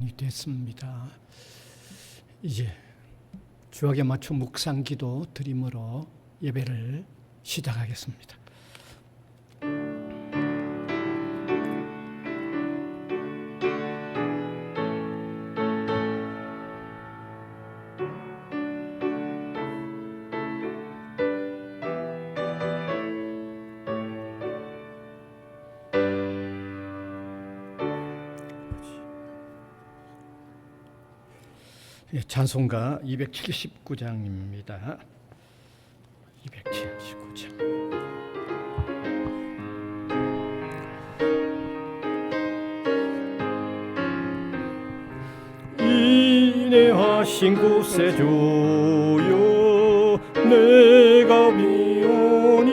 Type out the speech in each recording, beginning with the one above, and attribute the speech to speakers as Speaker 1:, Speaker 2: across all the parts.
Speaker 1: 시간이 됐습니다. 이제 주역에 맞춰 묵상기도 드림으로 예배를 시작하겠습니다. 찬송가 279장입니다. 279장. 인내하신 곳에 주여 내가 비오니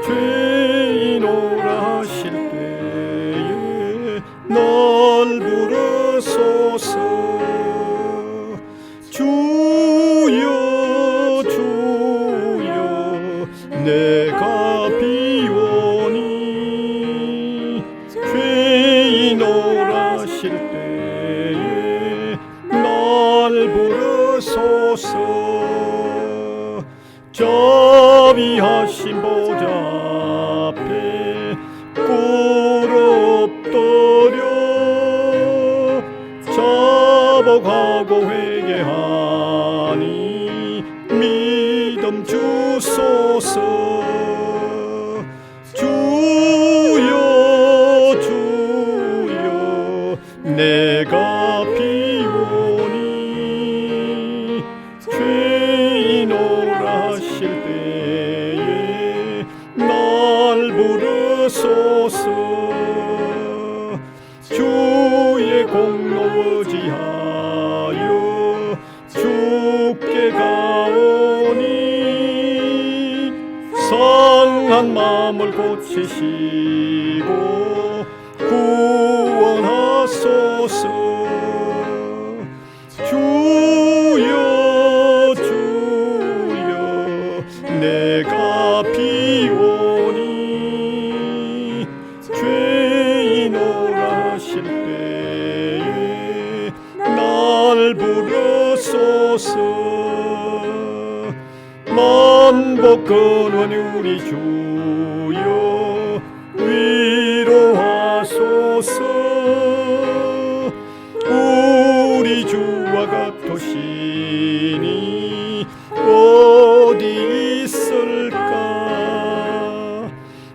Speaker 1: 죄인오라 하실 때에 날 부르소서. 주여 주여 내가 비오니 죄인오라 하실 때에 날 부르소서. 자비하신 보좌 앞에 꿇어 엎드려 자복하고 회개하니 믿음 주소서. 주여 주여 내가 비오니 죄인오라 하실 때에 날 부르소서. 주의 공로 의지하여 주께 가오니 상한 마음을 고치시고 구원하소서. 주여 주여 내가 비오니 죄인오라 하실 때에 날 부르소서. 만복 근원 우리 주여 위로하소서. 우리 주와 같으시니 어디 있을까.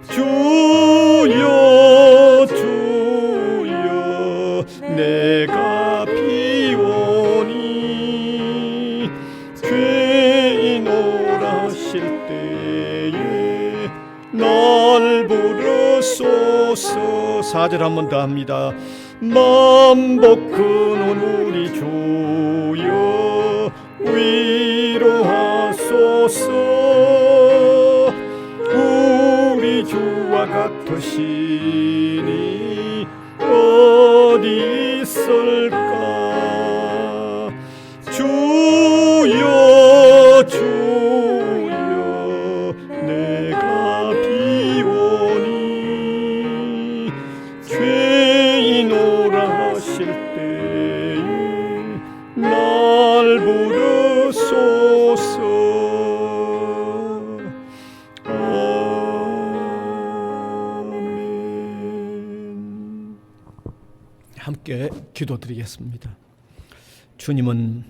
Speaker 1: 주여 주여 내가 비오니 죄인오라 하실 때에 날 부르소서. 4절 한 번 더 합니다. 만복 근원 우리 주여 위로하소서. 우리 주와 같으시니 어디 있을까. 주여 주여 내가 비오니 죄인오라 하실 때에 날 부르소서. 아멘. 함께 기도드리겠습니다. 주님은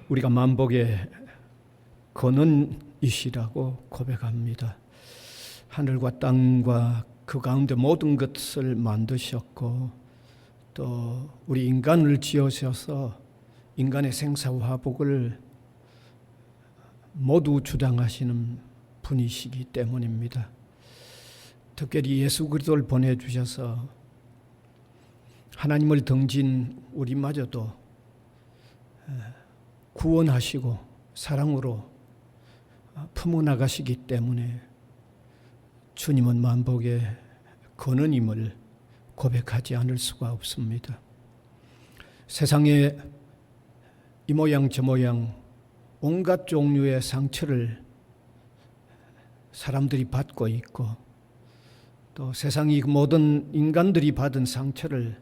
Speaker 1: 우리가 만복의 근원이시라고 고백합니다. 하늘과 땅과 그 가운데 모든 것을 만드셨고 또 우리 인간을 지으셔서 인간의 생사화복을 모두 주장하시는 분이시기 때문입니다. 특별히 예수 그리스도를 보내주셔서 하나님을 등진 우리마저도 구원하시고 사랑으로 품어나가시기 때문에 주님은 만복의 근원임을 고백하지 않을 수가 없습니다. 세상에 이 모양 저 모양 온갖 종류의 상처를 사람들이 받고 있고 또 세상이 모든 인간들이 받은 상처를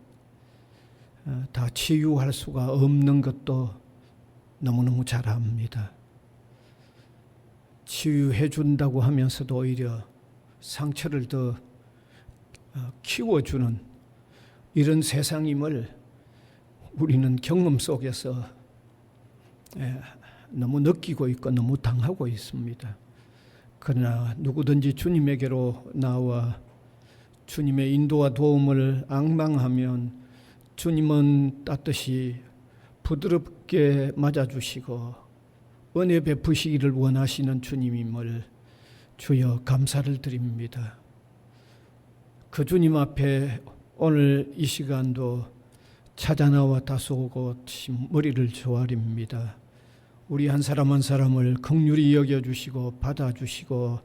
Speaker 1: 다 치유할 수가 없는 것도 너무너무 잘 압니다. 치유해 준다고 하면서도 오히려 상처를 더 키워주는 이런 세상임을 우리는 경험 속에서 너무 느끼고 있고 너무 당하고 있습니다. 그러나 누구든지 주님에게로 나와 주님의 인도와 도움을 앙망하면 주님은 따뜻이 부드럽게 맞아주시고 은혜 베푸시기를 원하시는 주님임을 주여 감사를 드립니다. 그 주님 앞에 오늘 이 시간도 찾아나와 다소곳 머리를 조아립니다. 우리 한 사람 한 사람을 긍휼히 여겨주시고 받아주시고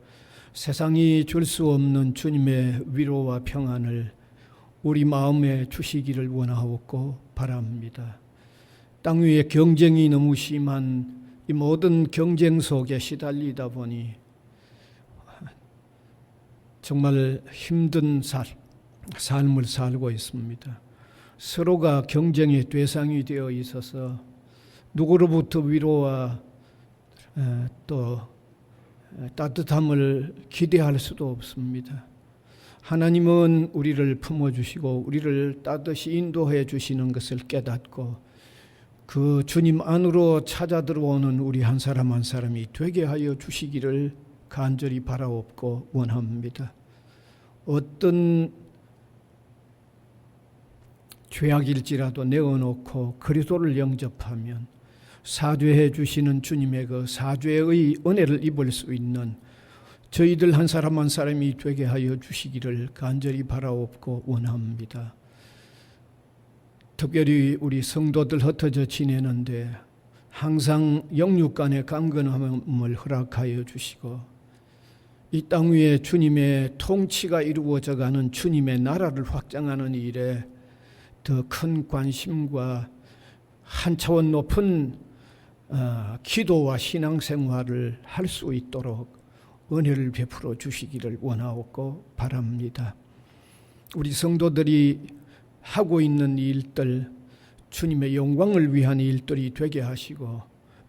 Speaker 1: 세상이 줄 수 없는 주님의 위로와 평안을 우리 마음에 주시기를 원하옵고 바랍니다. 땅 위에 경쟁이 너무 심한 이 모든 경쟁 속에 시달리다 보니 정말 힘든 삶을 살고 있습니다. 서로가 경쟁의 대상이 되어 있어서 누구로부터 위로와 또 따뜻함을 기대할 수도 없습니다. 하나님은 우리를 품어주시고 우리를 따뜻이 인도해 주시는 것을 깨닫고 그 주님 안으로 찾아 들어오는 우리 한 사람 한 사람이 되게 하여 주시기를 간절히 바라옵고 원합니다. 어떤 죄악일지라도 내어놓고 그리스도를 영접하면 사죄해 주시는 주님의 그 사죄의 은혜를 입을 수 있는 저희들 한 사람 한 사람이 되게 하여 주시기를 간절히 바라옵고 원합니다. 특별히 우리 성도들 흩어져 지내는데 항상 영육 간의 강건함을 허락하여 주시고 이 땅 위에 주님의 통치가 이루어져 가는 주님의 나라를 확장하는 일에 더 큰 관심과 한 차원 높은 기도와 신앙생활을 할 수 있도록 은혜를 베풀어 주시기를 원하옵고 바랍니다. 우리 성도들이 하고 있는 일들 주님의 영광을 위한 일들이 되게 하시고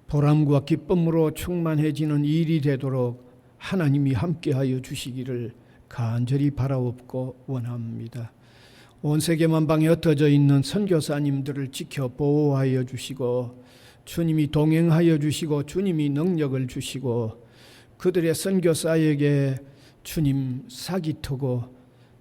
Speaker 1: 보람과 기쁨으로 충만해지는 일이 되도록 하나님이 함께하여 주시기를 간절히 바라옵고 원합니다. 온 세계 만방에 흩어져 있는 선교사님들을 지켜 보호하여 주시고 주님이 동행하여 주시고 주님이 능력을 주시고 그들의 선교사에게 주님 싹이 트고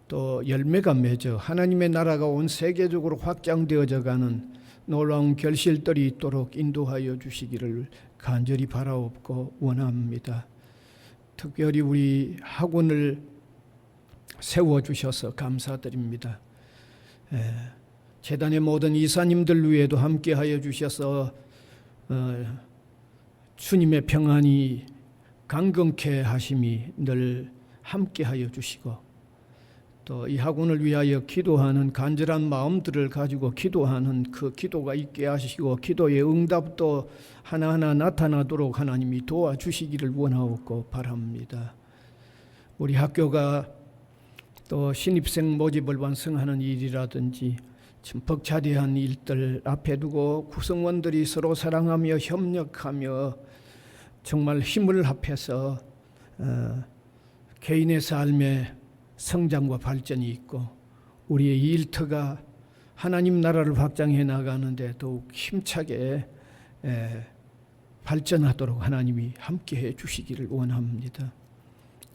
Speaker 1: 또 열매가 맺어 하나님의 나라가 온 세계적으로 확장되어져 가는 놀라운 결실들이 있도록 인도하여 주시기를 간절히 바라옵고 원합니다. 특별히 우리 학원을 세워주셔서 감사드립니다. 재단의 모든 이사님들 위에도 함께하여 주셔서 주님의 평안이 강건케 하심이 늘 함께하여 주시고 또 이 학원을 위하여 기도하는 간절한 마음들을 가지고 기도하는 그 기도가 있게 하시고 기도의 응답도 하나하나 나타나도록 하나님이 도와주시기를 원하옵고 바랍니다. 우리 학교가 또 신입생 모집을 완성하는 일이라든지 벅차대한 일들 앞에 두고 구성원들이 서로 사랑하며 협력하며 정말 힘을 합해서 개인의 삶에 성장과 발전이 있고 우리의 일터가 하나님 나라를 확장해 나가는데 더욱 힘차게 발전하도록 하나님이 함께해 주시기를 원합니다.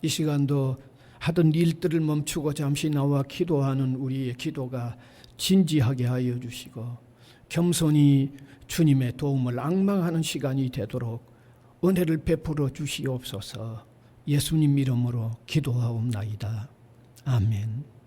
Speaker 1: 이 시간도 하던 일들을 멈추고 잠시 나와 기도하는 우리의 기도가 진지하게 하여 주시고 겸손히 주님의 도움을 앙망하는 시간이 되도록 은혜를 베풀어 주시옵소서. 예수님 이름으로 기도하옵나이다. 아멘.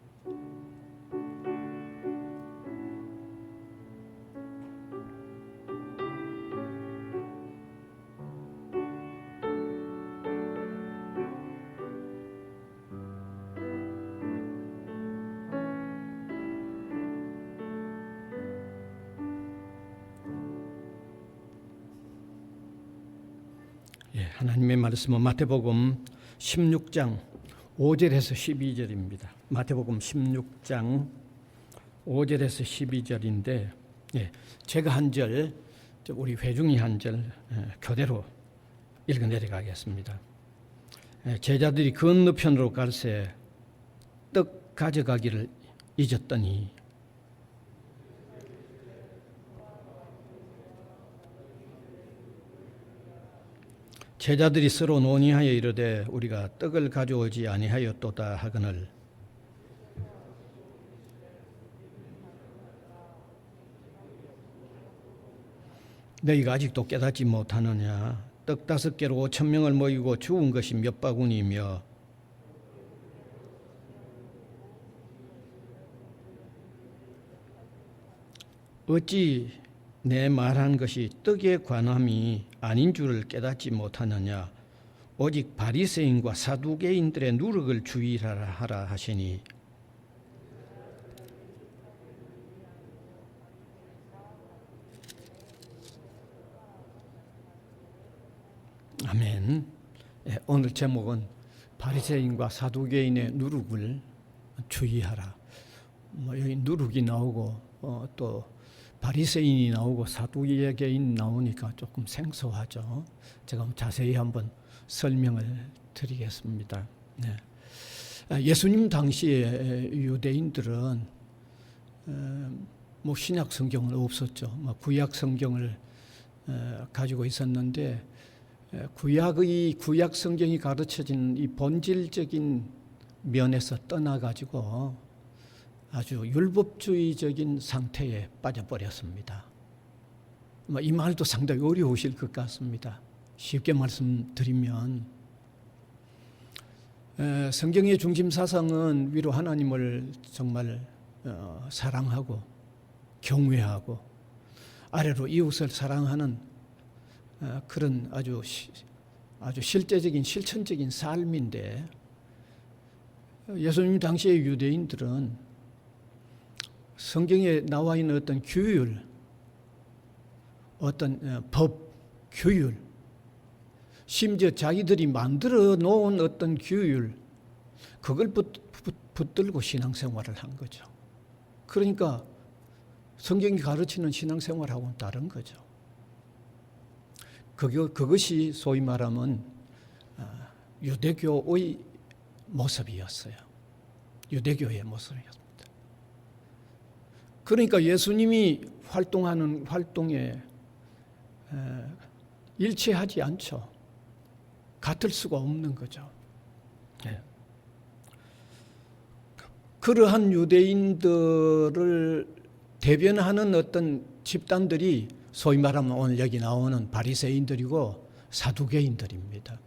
Speaker 1: 하나님의 말씀은 마태복음 16장 5절에서 12절입니다. 마태복음 16장 5절에서 12절인데 제가 한 절, 우리 회중이 한 절 교대로 읽어 내려가겠습니다. 제자들이 건너편으로 갈새 떡 가져가기를 잊었더니 제자들이 서로 논의하여 이르되 우리가 떡을 가져오지 아니하였도다 하거늘 너희가 아직도 깨닫지 못하느냐? 떡 5개로 5,000명을 모이고 죽은 것이 몇 바구니며 어찌 내 말한 것이 떡에 관함이 아닌 줄을 깨닫지 못하느냐? 오직 바리새인과 사두개인들의 누룩을 주의하라 하시니 아멘. 오늘 제목은 바리새인과 사두개인의 누룩을 주의하라. 여기 누룩이 나오고 또 바리새인이 나오고 사두개인 나오니까 조금 생소하죠. 제가 자세히 한번 설명을 드리겠습니다. 예수님 당시에 유대인들은 신약 성경은 없었죠. 구약 성경을 가지고 있었는데 구약 성경이 가르쳐진 이 본질적인 면에서 떠나가지고 아주 율법주의적인 상태에 빠져버렸습니다. 이 말도 상당히 어려우실 것 같습니다. 쉽게 말씀드리면 성경의 중심 사상은 위로 하나님을 정말 사랑하고 경외하고 아래로 이웃을 사랑하는 그런 아주 실제적인 실천적인 삶인데 예수님 당시의 유대인들은 성경에 나와 있는 어떤 규율, 어떤 법, 규율, 심지어 자기들이 만들어 놓은 어떤 규율, 그걸 붙들고 신앙생활을 한 거죠. 그러니까 성경이 가르치는 신앙생활하고는 다른 거죠. 그것이 소위 말하면 유대교의 모습이었어요. 유대교의 모습이었습니다. 그러니까 예수님이 활동하는 활동에 일치하지 않죠. 같을 수가 없는 거죠. 그러한 유대인들을 대변하는 어떤 집단들이 소위 말하면 오늘 여기 나오는 바리새인들이고 사두개인들입니다.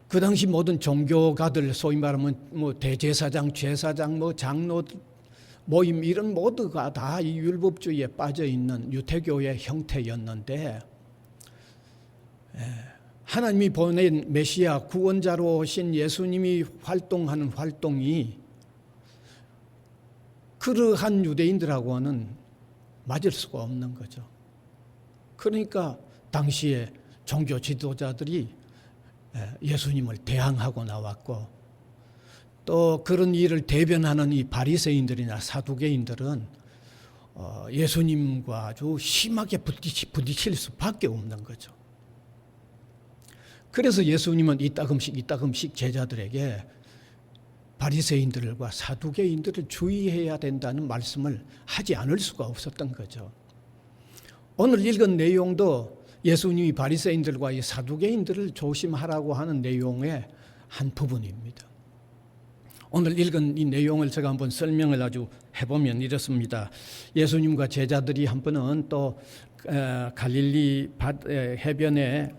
Speaker 1: 그 당시 모든 종교가들 소위 말하면 대제사장, 제사장, 장로 모임 이런 모두가 다 이 율법주의에 빠져 있는 유태교의 형태였는데 하나님이 보낸 메시아 구원자로 오신 예수님이 활동하는 활동이 그러한 유대인들하고는 맞을 수가 없는 거죠. 그러니까 당시에 종교 지도자들이 예수님을 대항하고 나왔고 또 그런 일을 대변하는 이 바리새인들이나 사두개인들은 예수님과 아주 심하게 부딪힐 수밖에 없는 거죠. 그래서 예수님은 이따금씩 제자들에게 바리새인들과 사두개인들을 주의해야 된다는 말씀을 하지 않을 수가 없었던 거죠. 오늘 읽은 내용도 예수님이 바리새인들과 이 사두개인들을 조심하라고 하는 내용의 한 부분입니다. 오늘 읽은 이 내용을 제가 한번 설명을 아주 해보면 이렇습니다. 예수님과 제자들이 한 번은 또 갈릴리 해변에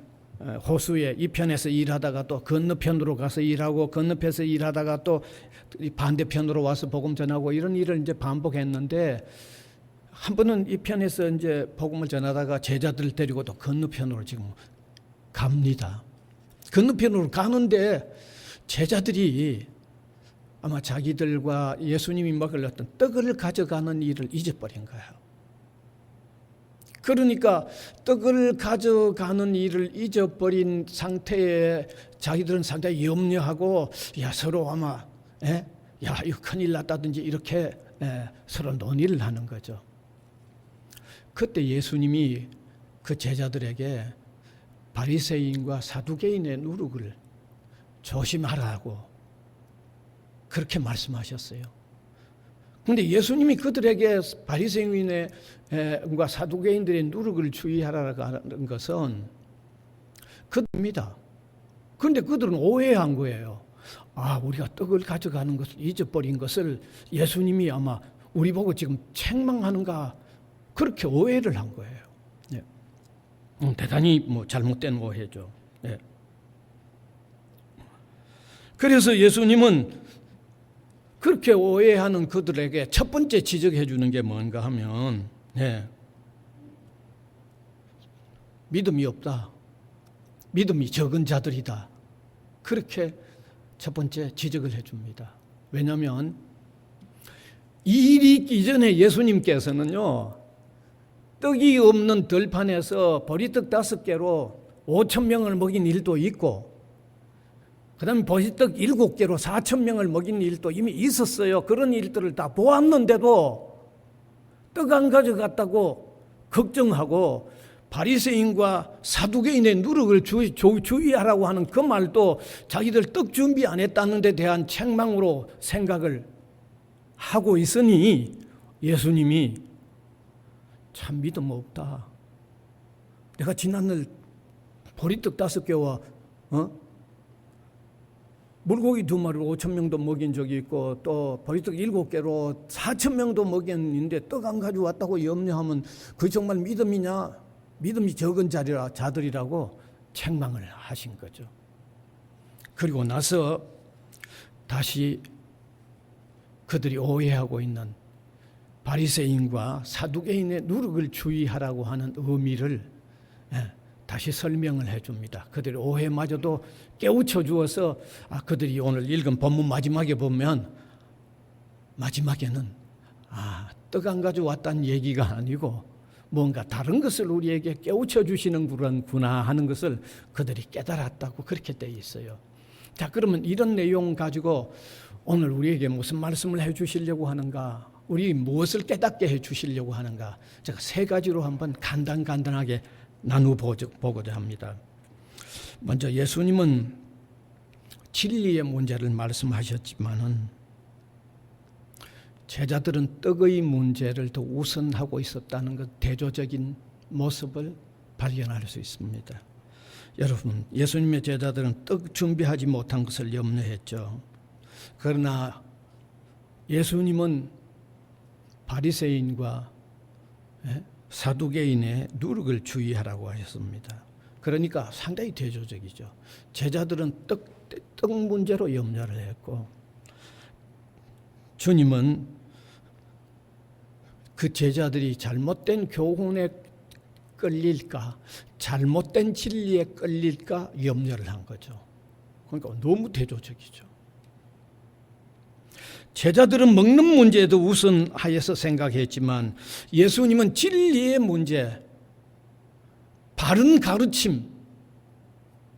Speaker 1: 호수의 이편에서 일하다가 또 건너편으로 가서 일하고 건너편에서 일하다가 또 반대편으로 와서 복음 전하고 이런 일을 이제 반복했는데 한 번은 이 편에서 이제 복음을 전하다가 제자들을 데리고 또 건너편으로 지금 갑니다. 건너편으로 가는데 제자들이 아마 자기들과 예수님이 먹을 어떤 떡을 가져가는 일을 잊어버린 거예요. 그러니까 떡을 가져가는 일을 잊어버린 상태에 자기들은 상당히 염려하고 서로 아마 야, 이거 큰일 났다든지 이렇게 서로 논의를 하는 거죠. 그때 예수님이 그 제자들에게 바리새인과 사두개인의 누룩을 조심하라고 그렇게 말씀하셨어요. 그런데 예수님이 그들에게 바리새인과 사두개인들의 누룩을 주의하라고 하는 것은 그들입니다. 그런데 그들은 오해한 거예요. 아, 우리가 떡을 가져가는 것을 잊어버린 것을 예수님이 아마 우리 보고 지금 책망하는가 그렇게 오해를 한 거예요. 네. 대단히 잘못된 오해죠. 네. 그래서 예수님은 그렇게 오해하는 그들에게 첫 번째 지적해 주는 게 뭔가 하면 믿음이 없다. 믿음이 적은 자들이다. 그렇게 첫 번째 지적을 해줍니다. 왜냐하면 이 일이 있기 전에 예수님께서는요, 떡이 없는 들판에서 보리떡 5개로 5,000명을 먹인 일도 있고, 그 다음에 보리떡 7개로 4,000명을 먹인 일도 이미 있었어요. 그런 일들을 다 보았는데도 떡 안 가져갔다고 걱정하고 바리새인과 사두개인의 누룩을 주의하라고 하는 그 말도 자기들 떡 준비 안 했다는 데 대한 책망으로 생각을 하고 있으니 예수님이 참 믿음 없다. 내가 지난날 보리떡 5개와 물고기 2마리로 5,000명도 먹인 적이 있고 또 보리떡 7개로 4,000명도 먹였는데 떡 안 가져왔다고 염려하면 그게 정말 믿음이냐? 믿음이 적은 자들이라고 책망을 하신 거죠. 그리고 나서 다시 그들이 오해하고 있는 바리새인과 사두개인의 누룩을 주의하라고 하는 의미를 다시 설명을 해줍니다. 그들의 오해마저도 깨우쳐 주어서 그들이 오늘 읽은 본문 마지막에 보면 마지막에는 떡 안 가져왔다는 얘기가 아니고 뭔가 다른 것을 우리에게 깨우쳐 주시는구나 하는 것을 그들이 깨달았다고 그렇게 되어 있어요. 자, 그러면 이런 내용 가지고 오늘 우리에게 무슨 말씀을 해 주시려고 하는가? 우리 무엇을 깨닫게 해 주시려고 하는가? 제가 3가지로 한번 간단하게 나누보고자 합니다. 먼저 예수님은 진리의 문제를 말씀하셨지만은 제자들은 떡의 문제를 더 우선하고 있었다는 것, 대조적인 모습을 발견할 수 있습니다. 여러분, 예수님의 제자들은 떡 준비하지 못한 것을 염려했죠. 그러나 예수님은 바리새인과 사두개인의 누룩을 주의하라고 하셨습니다. 그러니까 상당히 대조적이죠. 제자들은 떡 문제로 염려를 했고 주님은 그 제자들이 잘못된 교훈에 끌릴까, 잘못된 진리에 끌릴까 염려를 한 거죠. 그러니까 너무 대조적이죠. 제자들은 먹는 문제도 우선하여서 생각했지만 예수님은 진리의 문제, 바른 가르침,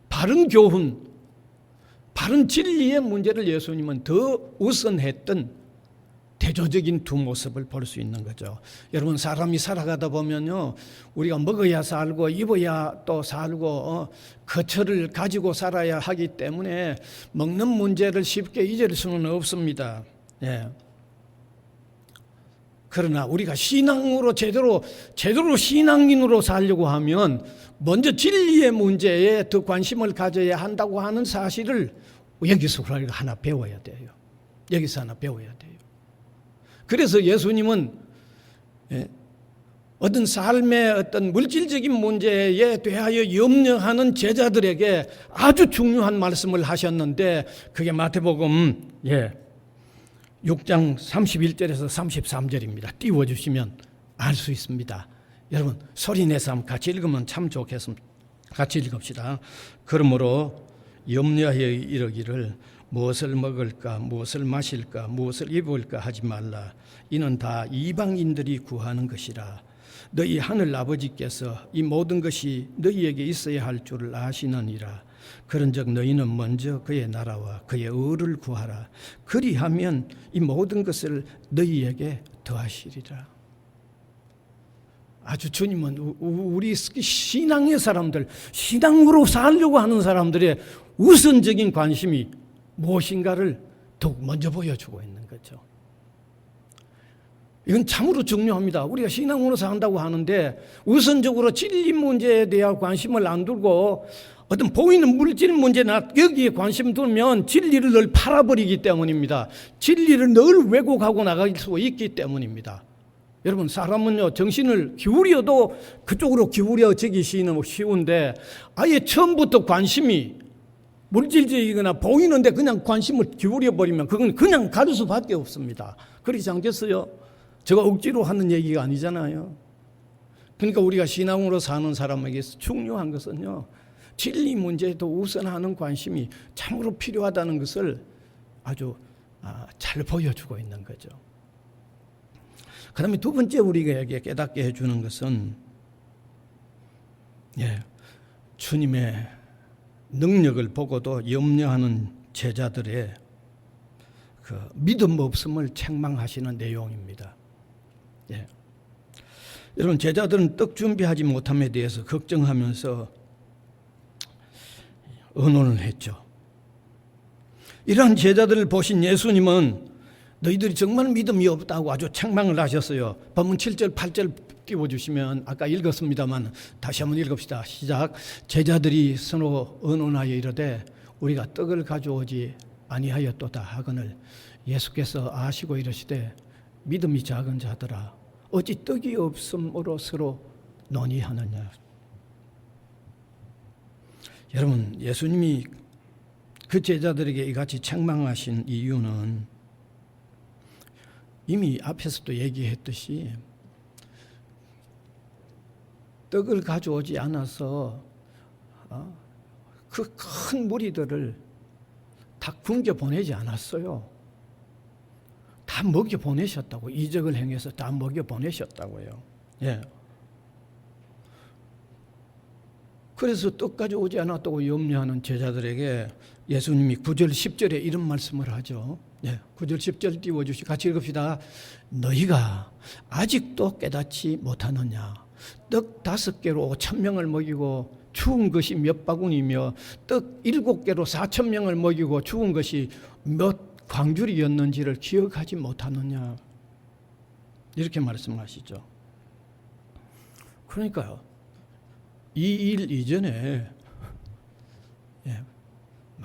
Speaker 1: 바른 교훈, 바른 진리의 문제를 예수님은 더 우선했던 대조적인 두 모습을 볼 수 있는 거죠. 여러분, 사람이 살아가다 보면요, 우리가 먹어야 살고 입어야 또 살고 거처를 가지고 살아야 하기 때문에 먹는 문제를 쉽게 잊을 수는 없습니다. 예. 그러나 우리가 신앙으로 제대로 신앙인으로 살려고 하면 먼저 진리의 문제에 더 관심을 가져야 한다고 하는 사실을 여기서 우리가 하나 배워야 돼요. 여기서 하나 배워야 돼요. 그래서 예수님은 어떤 삶의 어떤 물질적인 문제에 대하여 염려하는 제자들에게 아주 중요한 말씀을 하셨는데 그게 마태복음 6장 31절에서 33절입니다. 띄워주시면 알 수 있습니다. 여러분, 소리내서 한번 같이 읽으면 참 좋겠습니다. 같이 읽읍시다. 그러므로 염려하여 이르기를 무엇을 먹을까, 무엇을 마실까, 무엇을 입을까 하지 말라. 이는 다 이방인들이 구하는 것이라. 너희 하늘 아버지께서 이 모든 것이 너희에게 있어야 할 줄을 아시느니라. 그런즉 너희는 먼저 그의 나라와 그의 의를 구하라. 그리하면 이 모든 것을 너희에게 더하시리라. 아주 주님은 우리 신앙의 사람들, 신앙으로 살려고 하는 사람들의 우선적인 관심이 무엇인가를 더욱 먼저 보여주고 있는 거죠. 이건 참으로 중요합니다. 우리가 신앙으로 산다고 하는데 우선적으로 진리 문제에 대한 관심을 안 두고 어떤 보이는 물질 문제나 여기에 관심 두면 진리를 늘 팔아버리기 때문입니다. 진리를 늘 왜곡하고 나갈 수 있기 때문입니다. 여러분, 사람은요, 정신을 기울여도 그쪽으로 기울여지기 쉬운데 아예 처음부터 관심이 물질적이거나 보이는데 그냥 관심을 기울여버리면 그건 그냥 갈 수밖에 없습니다. 그렇지 않겠어요? 제가 억지로 하는 얘기가 아니잖아요. 그러니까 우리가 신앙으로 사는 사람에게 중요한 것은요, 진리 문제에도 우선하는 관심이 참으로 필요하다는 것을 아주 잘 보여주고 있는 거죠. 그 다음에 두 번째 우리에게 깨닫게 해주는 것은 주님의 능력을 보고도 염려하는 제자들의 그 믿음 없음을 책망하시는 내용입니다. 여러분, 제자들은 떡 준비하지 못함에 대해서 걱정하면서 의논을 했죠. 이러한 제자들을 보신 예수님은 너희들이 정말 믿음이 없다고 아주 책망을 하셨어요. 본문 7절 8절 띄워주시면 아까 읽었습니다만 다시 한번 읽읍시다. 시작. 제자들이 서로 의논하여 이르되 우리가 떡을 가져오지 아니하였도다 하거늘 예수께서 아시고 이르시되 믿음이 작은 자들아 어찌 떡이 없음으로 서로 논의하느냐. 여러분, 예수님이 그 제자들에게 이같이 책망하신 이유는 이미 앞에서도 얘기했듯이 떡을 가져오지 않아서 그 큰 무리들을 다 굶겨 보내지 않았어요. 다 먹여 보내셨다고. 이적을 행해서 다 먹여 보내셨다고요. 그래서 떡 가져오지 않았다고 염려하는 제자들에게 예수님이 9절 10절에 이런 말씀을 하죠. 9절 10절 띄워주시고 같이 읽읍시다. 너희가 아직도 깨닫지 못하느냐. 떡 5개로 5,000명을 먹이고 추운 것이 몇 바구니며 떡 7개로 4,000명을 먹이고 추운 것이 몇 광줄이었는지를 기억하지 못하느냐. 이렇게 말씀하시죠. 그러니까요, 이 일 이전에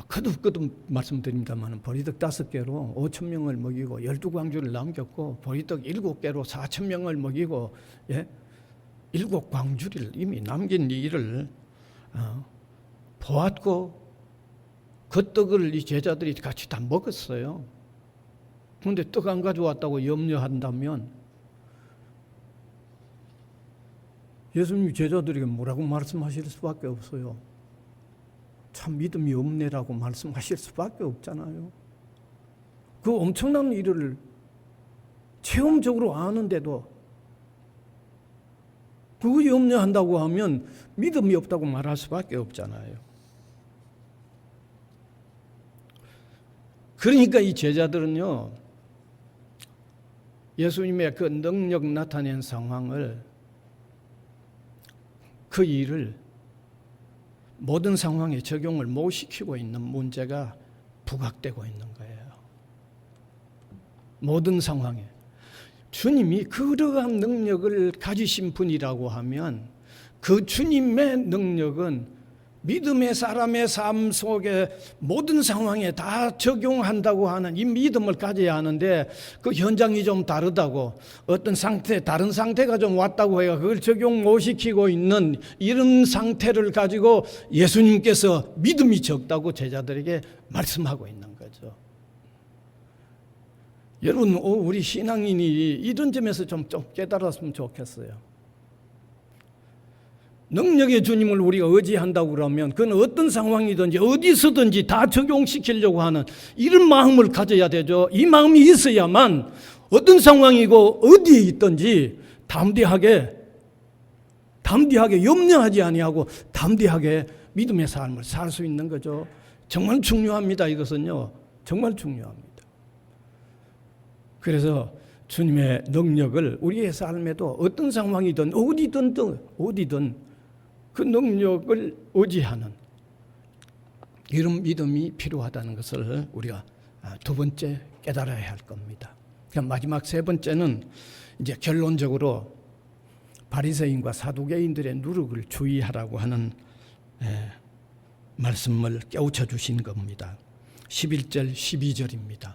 Speaker 1: 거듭 말씀드립니다만 보리떡 5개로 5,000명을 먹이고 12광주를 남겼고 보리떡 7개로 4,000명을 먹이고 7광주를 이미 남긴 일을 보았고 그 떡을 이 제자들이 같이 다 먹었어요. 그런데 떡 안 가져왔다고 염려한다면 예수님이 제자들에게 뭐라고 말씀하실 수밖에 없어요. 참 믿음이 없네라고 말씀하실 수밖에 없잖아요. 그 엄청난 일을 체험적으로 아는데도 그거 염려한다고 하면 믿음이 없다고 말할 수밖에 없잖아요. 그러니까 이 제자들은요, 예수님의 그 능력 나타낸 상황을, 그 일을 모든 상황에 적용을 못 시키고 있는 문제가 부각되고 있는 거예요. 모든 상황에. 주님이 그러한 능력을 가지신 분이라고 하면 그 주님의 능력은 믿음의 사람의 삶 속에 모든 상황에 다 적용한다고 하는 이 믿음을 가져야 하는데 그 현장이 좀 다르다고 어떤 상태, 다른 상태가 좀 왔다고 해요. 그걸 적용 못 시키고 있는 이런 상태를 가지고 예수님께서 믿음이 적다고 제자들에게 말씀하고 있는 거죠. 여러분, 우리 신앙인이 이런 점에서 좀 깨달았으면 좋겠어요. 능력의 주님을 우리가 의지한다고 그러면 그건 어떤 상황이든지 어디서든지 다 적용시키려고 하는 이런 마음을 가져야 되죠. 이 마음이 있어야만 어떤 상황이고 어디에 있든지 담대하게 염려하지 아니하고 담대하게 믿음의 삶을 살 수 있는 거죠. 정말 중요합니다. 이것은요. 정말 중요합니다. 그래서 주님의 능력을 우리의 삶에도 어떤 상황이든 어디든 그 능력을 의지하는 이런 믿음이 필요하다는 것을 우리가 두 번째 깨달아야 할 겁니다. 마지막 세 번째는 이제 결론적으로 바리새인과 사두개인들의 누룩을 주의하라고 하는 말씀을 깨우쳐 주신 겁니다. 11절 12절입니다.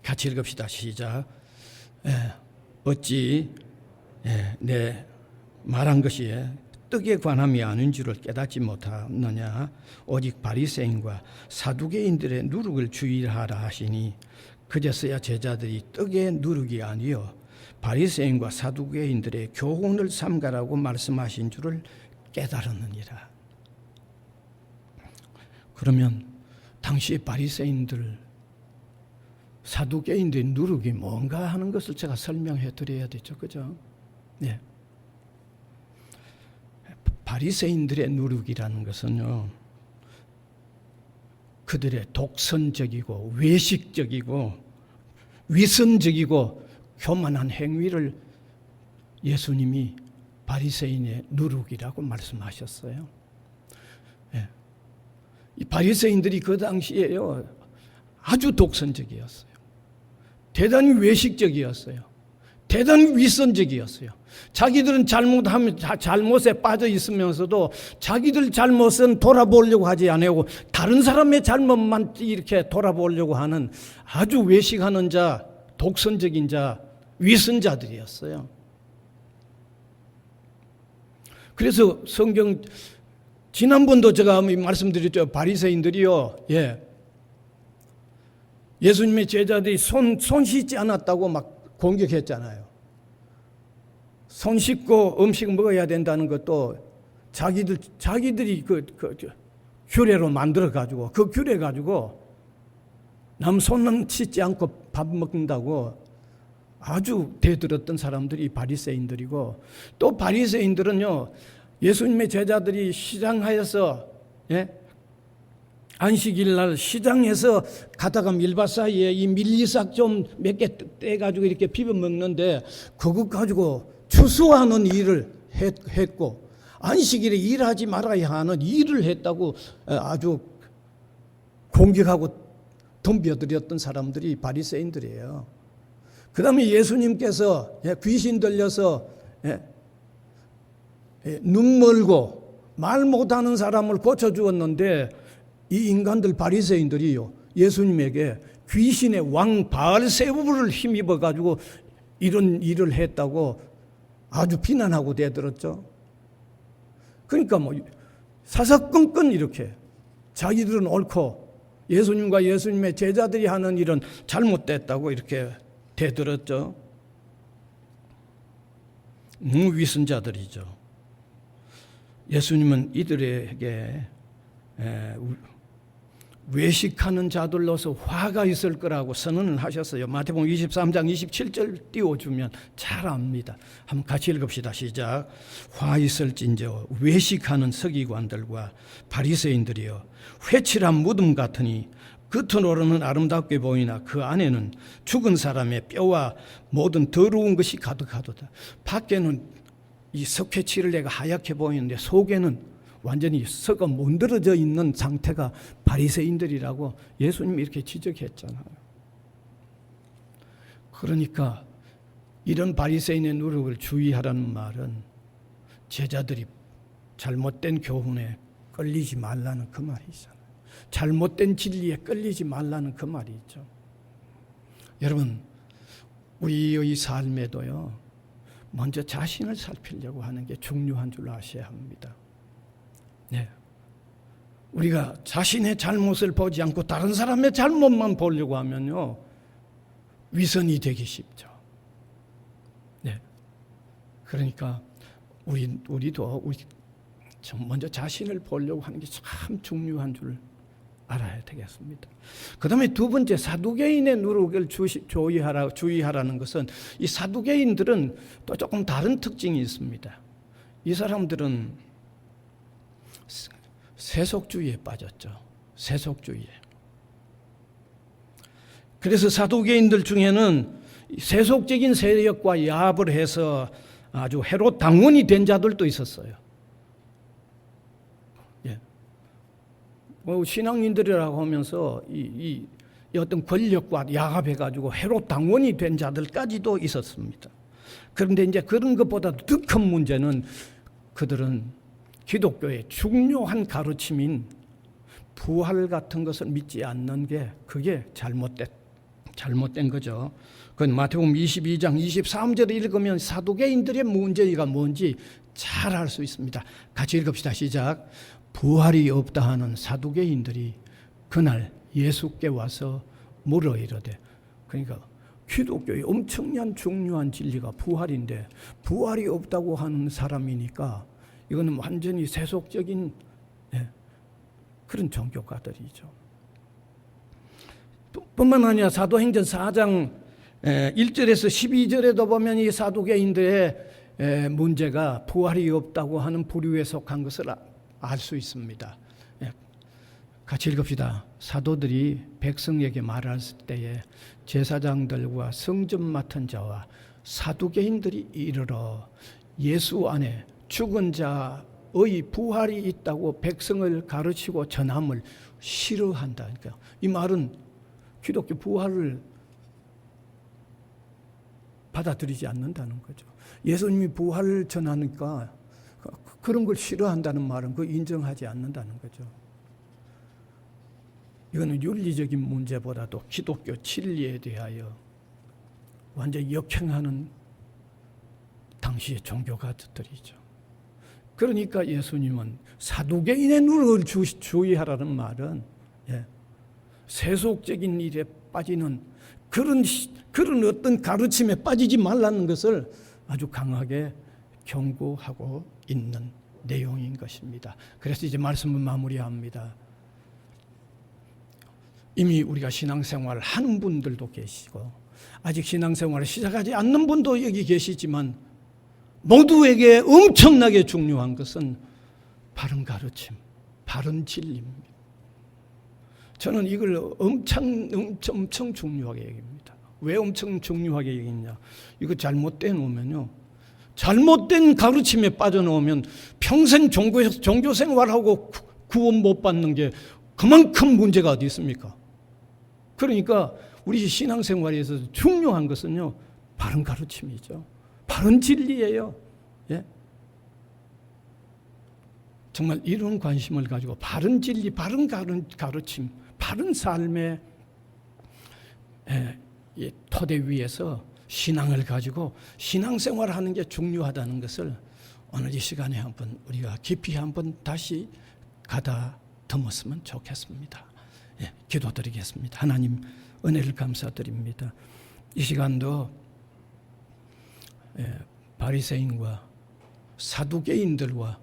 Speaker 1: 같이 읽읍시다. 시작. 어찌 내 말한 것이 떡에 관함이 아닌 줄을 깨닫지 못하느냐. 오직 바리새인과 사두개인들의 누룩을 주의하라 하시니 그제서야 제자들이 떡의 누룩이 아니요 바리새인과 사두개인들의 교훈을 삼가라고 말씀하신 줄을 깨달았느니라. 그러면 당시 바리새인들, 사두개인들의 누룩이 뭔가 하는 것을 제가 설명해 드려야 되죠. 그죠? 네. 바리새인들의 누룩이라는 것은요, 그들의 독선적이고 외식적이고 위선적이고 교만한 행위를 예수님이 바리새인의 누룩이라고 말씀하셨어요. 네. 이 바리새인들이 그 당시에요, 아주 독선적이었어요. 대단히 외식적이었어요. 대단히 위선적이었어요. 자기들은 잘못하면 잘못에 빠져 있으면서도 자기들 잘못은 돌아보려고 하지 않고 다른 사람의 잘못만 이렇게 돌아보려고 하는 아주 외식하는 자, 독선적인 자, 위선자들이었어요. 그래서 성경 지난번도 제가 말씀드렸죠. 바리새인들이요, 예수님의 제자들이 손 씻지 않았다고 막 공격했잖아요. 손 씻고 음식 먹어야 된다는 것도 자기들이 그 규례로 만들어 가지고 그 규례 가지고 남 손은 씻지 않고 밥 먹는다고 아주 대들었던 사람들이 바리새인들이고, 또 바리새인들은요, 예수님의 제자들이 시장하여서 안식일 날 시장에서 가다가 밀밭 사이에 이 밀리삭 좀 몇 개 떼가지고 이렇게 비벼 먹는데 그것 가지고 추수하는 일을 했고, 안식일에 일하지 말아야 하는 일을 했다고 아주 공격하고 덤벼들였던 사람들이 바리새인들이에요. 그 다음에 예수님께서 귀신 들려서 눈 멀고 말 못하는 사람을 고쳐주었는데 이 인간들 바리새인들이요, 예수님에게 귀신의 왕 바알세부를 힘입어 가지고 이런 일을 했다고 아주 비난하고 대들었죠. 그러니까 사사건건 이렇게 자기들은 옳고 예수님과 예수님의 제자들이 하는 일은 잘못됐다고 이렇게 대들었죠. 위선자들이죠. 예수님은 이들에게 외식하는 자들로서 화가 있을 거라고 선언을 하셨어요. 마태복음 23장 27절 띄워주면 잘 압니다. 한번 같이 읽읍시다. 시작. 화 있을진저 외식하는 서기관들과 바리새인들이여 회칠한 무덤 같으니 겉으로는 아름답게 보이나 그 안에는 죽은 사람의 뼈와 모든 더러운 것이 가득하도다. 밖에는 이 석회칠을 내가 하얗게 보이는데 속에는 완전히 썩어 문드러져 있는 상태가 바리새인들이라고 예수님이 이렇게 지적했잖아요. 그러니까 이런 바리새인의 누룩을 주의하라는 말은 제자들이 잘못된 교훈에 끌리지 말라는 그 말이잖아요. 잘못된 진리에 끌리지 말라는 그 말이죠. 여러분, 우리의 삶에도요, 먼저 자신을 살피려고 하는 게 중요한 줄 아셔야 합니다. 네. 우리가 자신의 잘못을 보지 않고 다른 사람의 잘못만 보려고 하면요, 위선이 되기 쉽죠. 네. 그러니까 우리도 먼저 자신을 보려고 하는 게 참 중요한 줄 알아야 되겠습니다. 그 다음에 두 번째, 사두개인의 누룩을 주의하라는 것은, 이 사두개인들은 또 조금 다른 특징이 있습니다. 이 사람들은 세속주의에 빠졌죠. 세속주의에. 그래서 사두개인들 중에는 세속적인 세력과 야합을 해서 아주 헤롯 당원이 된 자들도 있었어요. 예. 신앙인들이라고 하면서 이 어떤 권력과 야합해가지고 헤롯 당원이 된 자들까지도 있었습니다. 그런데 이제 그런 것보다도 더 큰 문제는 그들은 기독교의 중요한 가르침인 부활 같은 것을 믿지 않는 게 그게 잘못된 거죠. 그건 마태복음 22장 23절을 읽으면 사두개인들의 문제가 뭔지 잘 알 수 있습니다. 같이 읽읍시다. 시작. 부활이 없다 하는 사두개인들이 그날 예수께 와서 물어 이르되, 그러니까 기독교의 엄청난 중요한 진리가 부활인데 부활이 없다고 하는 사람이니까 이거는 완전히 세속적인 그런 종교가들이죠. 뿐만 아니라 사도행전 4장 1절에서 12절에도 보면 이 사두개인들의 문제가 부활이 없다고 하는 부류에 속한 것을 알 수 있습니다. 같이 읽읍시다. 사도들이 백성에게 말했을 때에 제사장들과 성전 맡은 자와 사두개인들이 이르러 예수 안에 죽은 자의 부활이 있다고 백성을 가르치고 전함을 싫어한다. 그러니까 이 말은 기독교 부활을 받아들이지 않는다는 거죠. 예수님이 부활을 전하니까 그런 걸 싫어한다는 말은 그걸 인정하지 않는다는 거죠. 이거는 윤리적인 문제보다도 기독교 진리에 대하여 완전히 역행하는 당시의 종교가들이죠. 그러니까 예수님은 사두개인의 눈을 주의하라는 말은 세속적인 일에 빠지는 그런 어떤 가르침에 빠지지 말라는 것을 아주 강하게 경고하고 있는 내용인 것입니다. 그래서 이제 말씀을 마무리합니다. 이미 우리가 신앙생활을 하는 분들도 계시고 아직 신앙생활을 시작하지 않는 분도 여기 계시지만 모두에게 엄청나게 중요한 것은 바른 가르침, 바른 진리입니다. 저는 이걸 엄청 중요하게 얘기합니다. 왜 엄청 중요하게 얘기했냐? 이거 잘못돼 놓으면요, 잘못된 가르침에 빠져놓으면 평생 종교 생활하고 구원 못 받는 게 그만큼 문제가 어디 있습니까? 그러니까 우리 신앙생활에서 중요한 것은요, 바른 가르침이죠. 바른 진리예요. 예? 정말 이런 관심을 가지고 바른 진리, 바른 가르침, 바른 삶의 토대 위에서 신앙을 가지고 신앙생활을 하는 게 중요하다는 것을 오늘 이 시간에 한번 우리가 깊이 한번 다시 가다듬었으면 좋겠습니다. 기도드리겠습니다. 하나님 은혜를 감사드립니다. 이 시간도 바리새인과 사두개인들과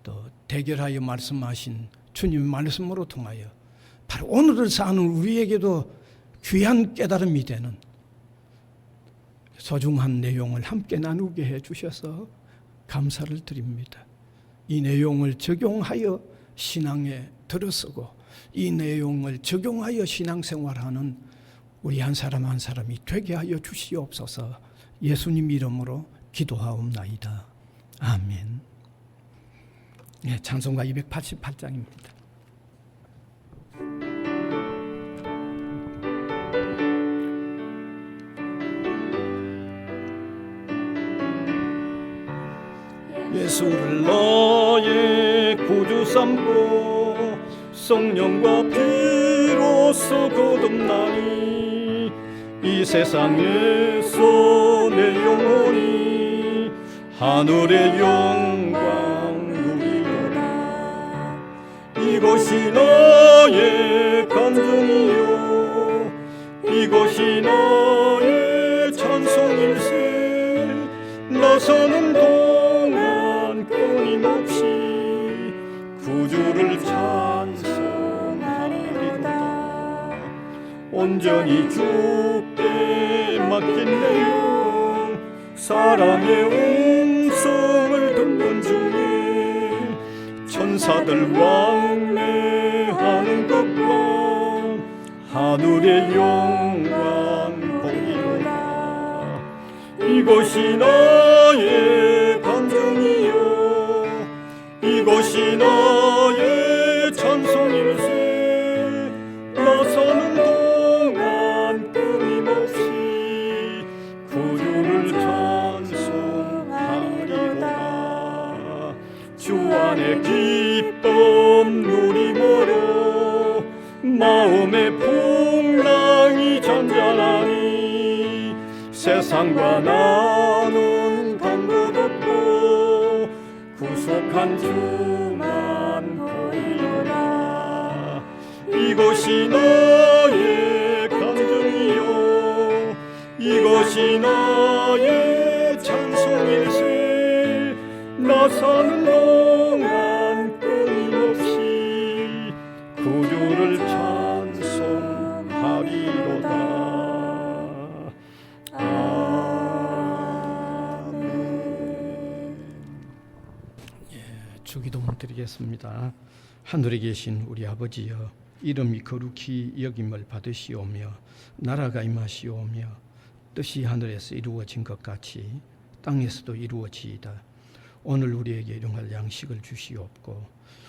Speaker 1: 또 대결하여 말씀하신 주님의 말씀으로 통하여 바로 오늘을 사는 우리에게도 귀한 깨달음이 되는 소중한 내용을 함께 나누게 해주셔서 감사를 드립니다. 이 내용을 적용하여 신앙에 들어서고 이 내용을 적용하여 신앙생활하는 우리 한 사람 한 사람이 되게 하여 주시옵소서. 예수님 이름으로 기도하옵나이다. 아멘. 찬송가 288장입니다. 예수를 너의 구주 삼고 성령과 피로써 거듭나니 이 세상에서 내 영혼이 하늘의 영광 누리도다. 이것이 나의 감정이요 이것이 나의 찬송일세. 나서는 동안 끊임없이 구주를 찬송하리로다. 온전히 주께 맡긴 내 영 사랑의 음성을 듣는 중에
Speaker 2: 천사들 왕래하는 것과 하늘의 영광 보이로다. 이것이 나의 간증이요 이것이 나의 찬송일세. 나서는 동안 끊임없이 구주를 찬송하리로다. 주 안에 기쁨 누리므로 마음의 풍랑이 잔잔하니 세상과 나는 상관없고 구속한 주만 보이노라. 이것이 나의 간증이요 이것이 나의 찬송일세. 나 사는 동안 끊임없이 구주를 찬송하리로다. 아멘.
Speaker 1: 주기도문 드리겠습니다. 하늘에 계신 우리 아버지여, 이름이 거룩히 여김을 받으시오며 나라가 임하시오며 뜻이 하늘에서 이루어진 것 같이 땅에서도 이루어지이다. 오늘 우리에게 일용할 양식을 주시옵고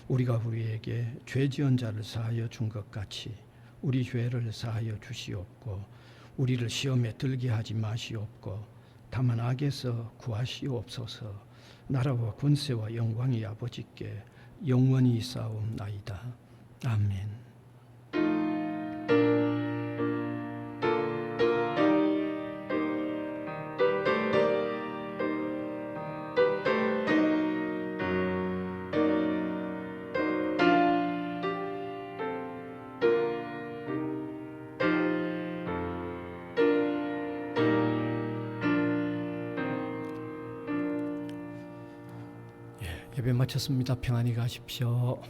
Speaker 1: 우리가 우리에게 죄 지은 자를 사하여 준 것 같이 우리 죄를 사하여 주시옵고 우리를 시험에 들게 하지 마시옵고 다만 악에서 구하시옵소서. 나라와 권세와 영광이 아버지께 영원히 있사옵나이다. 아멘. 예배 마쳤습니다. 평안히 가십시오.